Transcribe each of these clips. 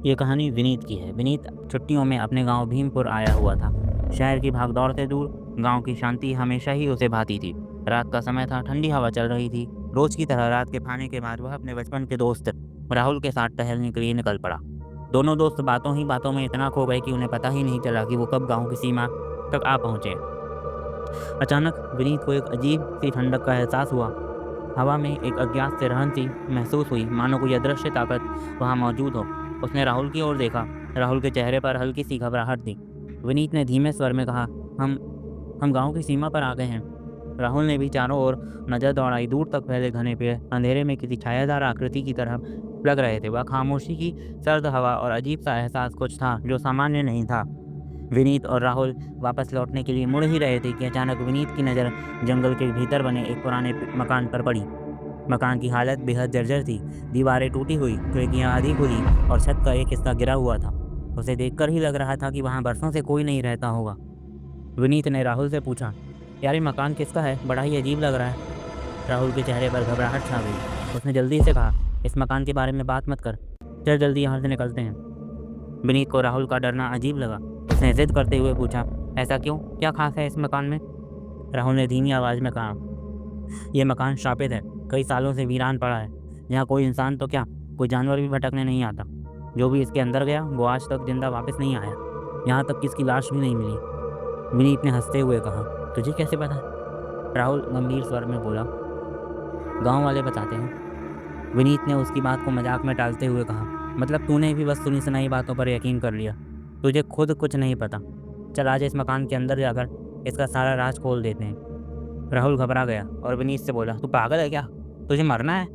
ये कहानी विनीत की है। विनीत छुट्टियों में अपने गांव भीमपुर आया हुआ था। शहर की भागदौड़ से दूर गांव की शांति हमेशा ही उसे भाती थी। रात का समय था, ठंडी हवा चल रही थी। रोज की तरह रात के खाने के बाद वह अपने बचपन के दोस्त राहुल के साथ टहलने के लिए निकल पड़ा। दोनों दोस्त बातों ही बातों में इतना खो गए कि उन्हें पता ही नहीं चला कि वो कब गाँव की सीमा तक आ पहुंचे। अचानक विनीत को एक अजीब सी ठंडक का एहसास हुआ। हवा में एक अज्ञात सी रहन सी महसूस हुई, मानो कोई अदृश्य ताकत वहाँ मौजूद हो। उसने राहुल की ओर देखा। राहुल के चेहरे पर हल्की सी घबराहट थी। विनीत ने धीमे स्वर में कहा, हम गांव की सीमा पर आ गए हैं। राहुल ने भी चारों ओर नजर दौड़ाई। दूर तक फैले घने पेड़ अंधेरे में किसी छायादार आकृति की तरह लग रहे थे। वह खामोशी की सर्द हवा और अजीब सा एहसास कुछ था जो सामान्य नहीं था। विनीत और राहुल वापस लौटने के लिए मुड़ ही रहे थे कि अचानक विनीत की नज़र जंगल के भीतर बने एक पुराने मकान पर पड़ी। मकान की हालत बेहद जर्जर थी। दीवारें टूटी हुई, खिड़कियां आधी खुली और छत का एक हिस्सा गिरा हुआ था। उसे देखकर ही लग रहा था कि वहां बरसों से कोई नहीं रहता होगा। विनीत ने राहुल से पूछा, यार ये मकान किसका है? बड़ा ही अजीब लग रहा है। राहुल के चेहरे पर घबराहट छा गई। उसने जल्दी से कहा, इस मकान के बारे में बात मत कर, चल जल्दी यहाँ से निकलते हैं। विनीत को राहुल का डरना अजीब लगा। उसने जिद करते हुए पूछा, ऐसा क्यों? क्या खास है इस मकान में? राहुल ने धीमी आवाज़ में कहा, यह मकान श्रापित है। कई सालों से वीरान पड़ा है। यहाँ कोई इंसान तो क्या, कोई जानवर भी भटकने नहीं आता। जो भी इसके अंदर गया वो आज तक जिंदा वापस नहीं आया। यहाँ तक कि इसकी लाश भी नहीं मिली। विनीत ने हंसते हुए कहा, तुझे कैसे पता? राहुल गंभीर स्वर में बोला, गांव वाले बताते हैं। विनीत ने उसकी बात को मजाक में टालते हुए कहा, मतलब तूने भी बस सुनी सुनाई बातों पर यकीन कर लिया? तुझे खुद कुछ नहीं पता? चल आज इस मकान के अंदर जाकर इसका सारा राज खोल देते हैं। राहुल घबरा गया और विनीत से बोला, तू पागल है क्या? तुझे मरना है?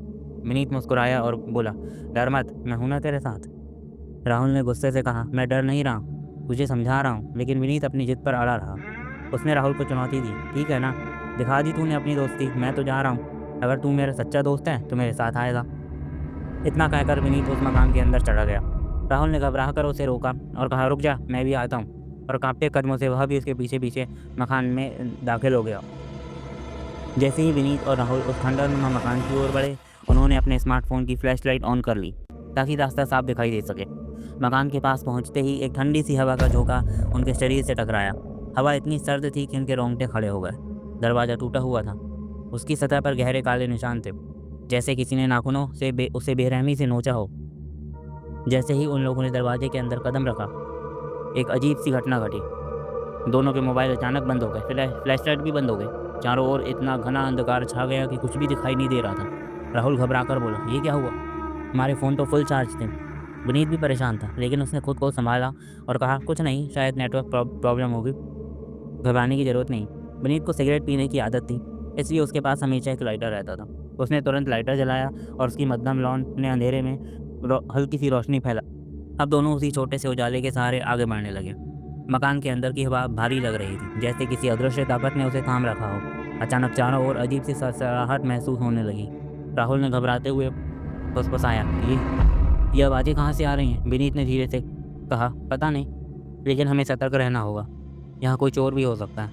विनीत मुस्कुराया और बोला, डर मत, मैं हूं ना तेरे साथ। राहुल ने गुस्से से कहा, मैं डर नहीं रहा हूँ, तुझे समझा रहा हूँ। लेकिन विनीत अपनी जिद पर अड़ा रहा। उसने राहुल को चुनौती दी, ठीक है ना, दिखा दी तूने अपनी दोस्ती, मैं तो जा रहा हूँ। अगर तू मेरा सच्चा दोस्त है तो मेरे साथ आएगा। इतना कहकर विनीत उस मकान के अंदर चढ़ा गया। राहुल ने घबरा कर उसे रोका और कहा, रुक जा, मैं भी आता हूँ। और कांपते कदमों से वह भी उसके पीछे पीछे मकान में दाखिल हो गया। जैसे ही विनीत और राहुल उस खंडहरनुमा मकान की ओर बढ़े, उन्होंने अपने स्मार्टफोन की फ्लैशलाइट ऑन कर ली ताकि रास्ता साफ दिखाई दे सके। मकान के पास पहुंचते ही एक ठंडी सी हवा का झोंका उनके शरीर से टकराया। हवा इतनी सर्द थी कि उनके रोंगटे खड़े हो गए। दरवाज़ा टूटा हुआ था। उसकी सतह पर गहरे काले निशान थे, जैसे किसी ने नाखूनों से उसे बेरहमी से नोचा हो। जैसे ही उन लोगों ने दरवाजे के अंदर कदम रखा, एक अजीब सी घटना घटी। दोनों के मोबाइल अचानक बंद हो गए, फ्लैशलाइट भी बंद हो गई। चारों ओर इतना घना अंधकार छा गया कि कुछ भी दिखाई नहीं दे रहा था। राहुल घबराकर बोला, ये क्या हुआ? हमारे फ़ोन तो फुल चार्ज थे। विनीत भी परेशान था, लेकिन उसने खुद को संभाला और कहा, कुछ नहीं, शायद नेटवर्क प्रॉब्लम होगी, घबराने की ज़रूरत नहीं। विनीत को सिगरेट पीने की आदत थी, इसलिए उसके पास हमेशा एक लाइटर रहता था। उसने तुरंत लाइटर जलाया और उसकी मध्यम लौंड ने अंधेरे में हल्की सी रोशनी फैला। अब दोनों उसी छोटे से उजाले के सहारे आगे बढ़ने लगे। मकान के अंदर की हवा भारी लग रही थी, जैसे किसी अदृश्य ताकत ने उसे थाम रखा हो। अचानक चारों ओर अजीब सी सरसराहट महसूस होने लगी। राहुल ने घबराते हुए फुसफुसाया, ये आवाज़ें कहाँ से आ रही हैं? विनीत ने धीरे से कहा, पता नहीं, लेकिन हमें सतर्क रहना होगा। यहाँ कोई चोर भी हो सकता है।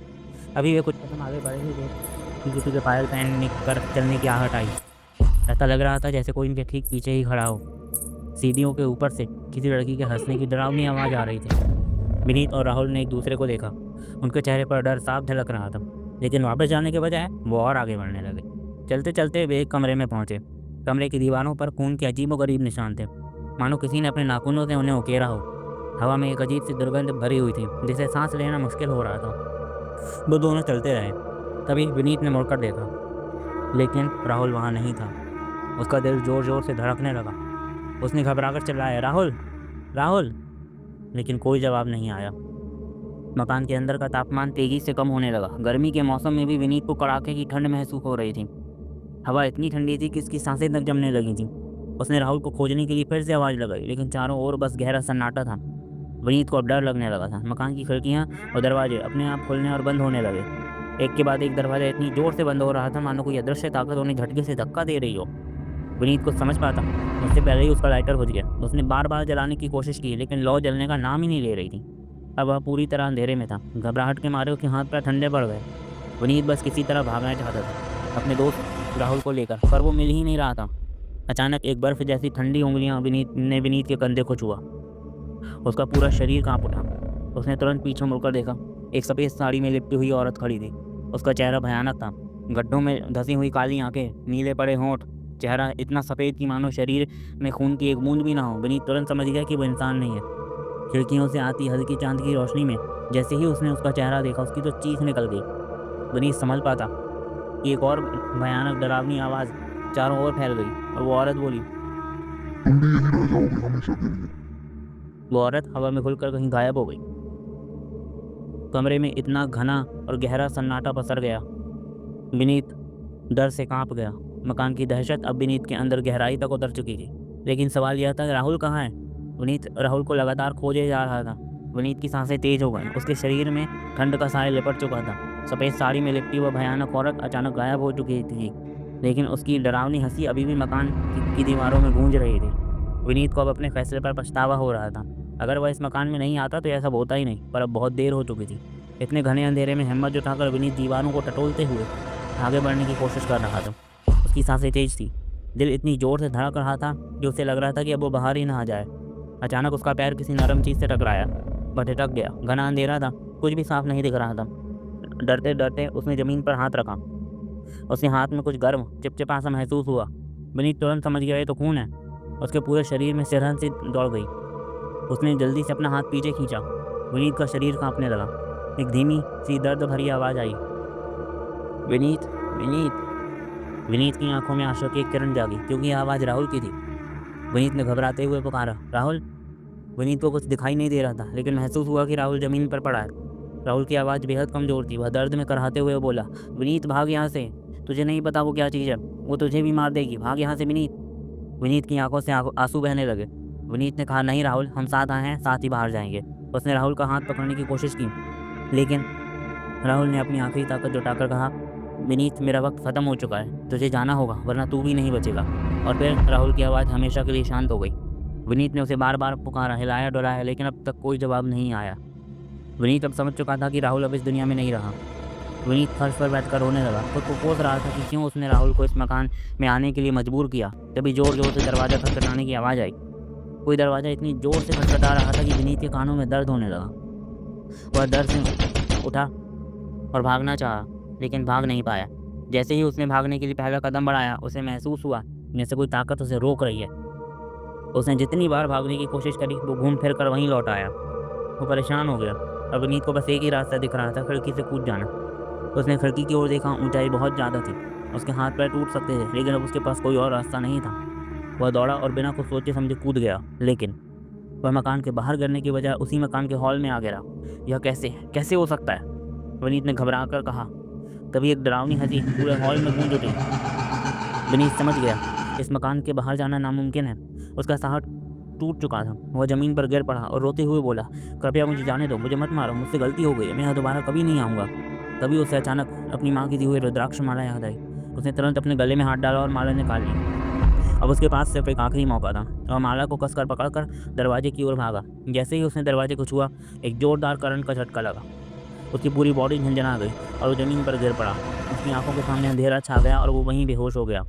अभी वे कुछ कदम आगे बढ़े ही थे, किसी के पायल पहनने कर चलने की आहट आई। ऐसा लग रहा था जैसे कोई इनके ठीक पीछे ही खड़ा हो। सीढ़ियों के ऊपर से किसी लड़की के हंसने की डरावनी आवाज़ आ रही थी। विनीत और राहुल ने एक दूसरे को देखा। उनके चेहरे पर डर साफ झलक रहा था, लेकिन वापस जाने के बजाय वो और आगे बढ़ने लगे। चलते चलते वे एक कमरे में पहुंचे। कमरे की दीवारों पर खून के अजीबोगरीब निशान थे, मानो किसी ने अपने नाखूनों से उन्हें उकेरा हो। हवा में एक अजीब सी दुर्गंध भरी हुई थी, जिसे सांस लेना मुश्किल हो रहा था। वो दोनों चलते रहे। तभी विनीत ने मुड़कर देखा, लेकिन राहुल वहाँ नहीं था। उसका दिल जोर जोर से धड़कने लगा। उसने घबराकर चिल्लाया, राहुल, राहुल! लेकिन कोई जवाब नहीं आया। मकान के अंदर का तापमान तेजी से कम होने लगा। गर्मी के मौसम में भी विनीत को कड़ाके की ठंड महसूस हो रही थी। हवा इतनी ठंडी थी कि उसकी सांसें तक जमने लगी थीं। उसने राहुल को खोजने के लिए फिर से आवाज़ लगाई, लेकिन चारों ओर बस गहरा सन्नाटा था। विनीत को अब डर लगने लगा था। मकान की खिड़कियाँ और दरवाजे अपने आप खुलने और बंद होने लगे। एक के बाद एक दरवाजा इतनी जोर से बंद हो रहा था, मानो कोई अदृश्य ताकत उन्हें झटके से धक्का दे रही हो। विनीत को समझ पाता, उससे पहले ही उसका लाइटर बुझ गया। उसने बार बार जलाने की कोशिश की, लेकिन लौ जलने का नाम ही नहीं ले रही थी। अब वह पूरी तरह अंधेरे में था। घबराहट के मारे उसके हाथ पैर ठंडे पड़ गए। विनीत बस किसी तरह भागना चाहता था अपने दोस्त राहुल को लेकर, पर वो मिल ही नहीं रहा था। अचानक एक बर्फ़ जैसी ठंडी उँगलियाँ विनीत के कंधे को छुआ। उसका पूरा शरीर काँप उठा। उसने तुरंत पीछे मुड़कर देखा। एक सफ़ेद साड़ी में लिपटी हुई औरत खड़ी थी। उसका चेहरा भयानक था। गड्ढों में धसी हुई काली आँखें, नीले पड़े होंठ, चेहरा इतना सफ़ेद कि मानो शरीर में खून की एक बूंद भी ना हो। विनीत तुरंत समझ गया कि वो इंसान नहीं है। खिड़कियों से आती हल्की चाँद की रोशनी में जैसे ही उसने उसका चेहरा देखा, उसकी तो चीख निकल गई। विनीत संभल पाता कि एक और भयानक डरावनी आवाज़ चारों ओर फैल गई और वो औरत बोली। तुम भी यहीं रह जाओगे हमेशा के लिए। वो औरत हवा में घुलकर कहीं गायब हो गई। कमरे में इतना घना और गहरा सन्नाटा पसर गया। विनीत डर से कांप गया। मकान की दहशत अब विनीत के अंदर गहराई तक उतर चुकी थी। लेकिन सवाल यह था कि राहुल कहाँ है? विनीत राहुल को लगातार खोजे जा रहा था। विनीत की सांसें तेज हो गईं। उसके शरीर में ठंड का साया लिपट चुका था। सफ़ेद साड़ी में लिपटी वह भयानक औरत अचानक गायब हो चुकी थी, लेकिन उसकी डरावनी हंसी अभी भी मकान की दीवारों में गूंज रही थी। विनीत को अब अपने फैसले पर पछतावा हो रहा था। अगर वह इस मकान में नहीं आता तो यह सब होता ही नहीं, पर अब बहुत देर हो चुकी थी। इतने घने अंधेरे में हिम्मत जुटाकर विनीत दीवारों को टटोलते हुए आगे बढ़ने की कोशिश कर रहा था। उसकी सांसें तेज थी। दिल इतनी ज़ोर से धड़क रहा था कि उसे लग रहा था कि अब वो बाहर ही ना आ जाए। अचानक उसका पैर किसी नरम चीज़ से टकराया। वह ठिठक गया। घना अंधेरा था, कुछ भी साफ नहीं दिख रहा था। डरते डरते उसने ज़मीन पर हाथ रखा। उसके हाथ में कुछ गर्म चिपचिपा सा महसूस हुआ। विनीत तुरंत समझ गया ये तो खून है। उसके पूरे शरीर में सिरहन सी दौड़ गई। उसने जल्दी से अपना हाथ पीछे खींचा। विनीत का शरीर कांपने लगा। एक धीमी सी दर्द भरी आवाज़ आई, विनीत, विनीत। विनीत की आंखों में आशा की एक किरण जागी, क्योंकि यह आवाज़ राहुल की थी। विनीत ने घबराते हुए पुकारा, राहुल। विनीत को कुछ दिखाई नहीं दे रहा था, लेकिन महसूस हुआ कि राहुल ज़मीन पर पड़ा है। राहुल की आवाज़ बेहद कमज़ोर थी। वह दर्द में कराहते हुए बोला, विनीत भाग यहाँ से। तुझे नहीं पता वो क्या चीज़ है, वो तुझे भी मार देगी। भाग यहाँ से विनीत। विनीत की आंखों से आंसू बहने लगे। विनीत ने कहा, नहीं राहुल, हम साथ आए हैं, साथ ही बाहर जाएंगे। उसने राहुल का हाथ पकड़ने की कोशिश की, लेकिन राहुल ने अपनी आखिरी ताकत जुटाकर कहा, विनीत मेरा वक्त ख़त्म हो चुका है, तुझे जाना होगा वरना तू भी नहीं बचेगा। और फिर राहुल की आवाज़ हमेशा के लिए शांत हो गई। विनीत ने उसे बार बार पुकारा, हिलाया डुलाया, लेकिन अब तक कोई जवाब नहीं आया। विनीत अब समझ चुका था कि राहुल अब इस दुनिया में नहीं रहा। विनीत फर्श पर बैठकर रोने लगा। खुद को कोस रहा था कि क्यों उसने राहुल को इस मकान में आने के लिए मजबूर किया। तभी ज़ोर ज़ोर से दरवाज़ा खटखटाने की आवाज़ आई। कोई दरवाज़ा इतनी ज़ोर से खटखटा रहा था कि विनीत के कानों में दर्द होने लगा। वह डर से उठा और भागना चाहा, लेकिन भाग नहीं पाया। जैसे ही उसने भागने के लिए पहला कदम बढ़ाया, उसे महसूस हुआ जैसे कोई ताकत उसे रोक रही है। उसने जितनी बार भागने की कोशिश करी, वो घूम फिर कर वहीं लौट आया। वो परेशान हो गया। अब विनीत को बस एक ही रास्ता दिख रहा था, खिड़की से कूद जाना। उसने खिड़की की ओर देखा। ऊंचाई बहुत ज़्यादा थी। उसके हाथ पैर टूट सकते थे, लेकिन अब उसके पास कोई और रास्ता नहीं था। वह दौड़ा और बिना कुछ सोचे समझे कूद गया, लेकिन वह मकान के बाहर गिरने की बजाय उसी मकान के हॉल में आ गिरा। यह कैसे हो सकता है? विनीत ने घबरा कर कहा। तभी एक डरावनी हंसी पूरे हॉल में गूंज उठी। विनीत समझ गया, इस मकान के बाहर जाना नामुमकिन है। उसका साहस टूट चुका था। वह ज़मीन पर गिर पड़ा और रोते हुए बोला, कृपया मुझे जाने दो, मुझे मत मारो, मुझसे गलती हो गई है, मैं यहाँ दोबारा कभी नहीं आऊँगा। तभी उसे अचानक अपनी माँ की दी हुई रुद्राक्ष माला याद आई। उसने तुरंत अपने गले में हाथ डाला और माला निकाल ली। अब उसके पास सिर्फ एक आखिरी मौका था। वह माला को कसकर पकड़कर दरवाजे की ओर भागा। जैसे ही उसने दरवाजे को छुआ, एक जोरदार करंट का झटका लगा। उसकी पूरी बॉडी झंझना गई और वो ज़मीन पर गिर पड़ा। उसकी आंखों के सामने अंधेरा छा गया और वो वहीं बेहोश हो गया।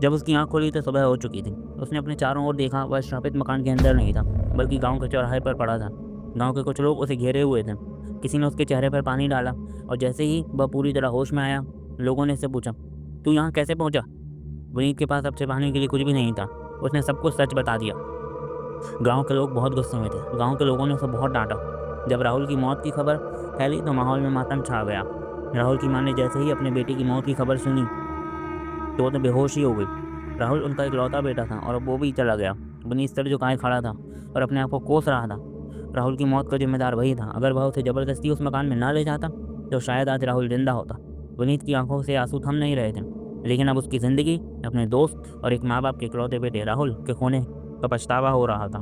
जब उसकी आँख खुली तो सुबह हो चुकी थी। उसने अपने चारों ओर देखा। वह श्रापित मकान के अंदर नहीं था, बल्कि गांव के चौराहे पर पड़ा था। गांव के कुछ लोग उसे घेरे हुए थे। किसी ने उसके चेहरे पर पानी डाला और जैसे ही वह पूरी तरह होश में आया, लोगों ने उससे पूछा, तू यहाँ कैसे पहुँचा? विनीत के पास अब छिपाने के लिए कुछ भी नहीं था। उसने सब कुछ सच बता दिया। गाँव के लोग बहुत गुस्से में थे। गाँव के लोगों ने उसे बहुत डांटा। जब राहुल की मौत की खबर फैली तो माहौल में मातम छा गया। राहुल की माँ ने जैसे ही अपने बेटे की मौत की खबर सुनी तो वो तो बेहोश ही हो गई। राहुल उनका इकलौता बेटा था और अब वो भी चला गया। विनीत सर झुकाए खड़ा था और अपने आप को कोस रहा था। राहुल की मौत का जिम्मेदार वही था। अगर वह उसे ज़बरदस्ती उस मकान में ना ले जाता तो शायद आज राहुल जिंदा होता। विनीत की आंखों से आंसू थम नहीं रहे थे, लेकिन अब उसकी ज़िंदगी, अपने दोस्त और एक माँ बाप के इकलौते बेटे राहुल के खोने का पछतावा हो रहा था।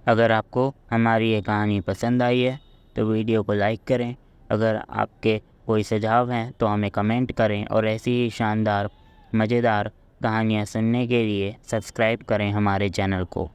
अगर आपको हमारी ये कहानी पसंद आई है तो वीडियो को लाइक करें। अगर आपके कोई सुझाव हैं तो हमें कमेंट करें और ऐसी ही शानदार मज़ेदार कहानियाँ सुनने के लिए सब्सक्राइब करें हमारे चैनल को।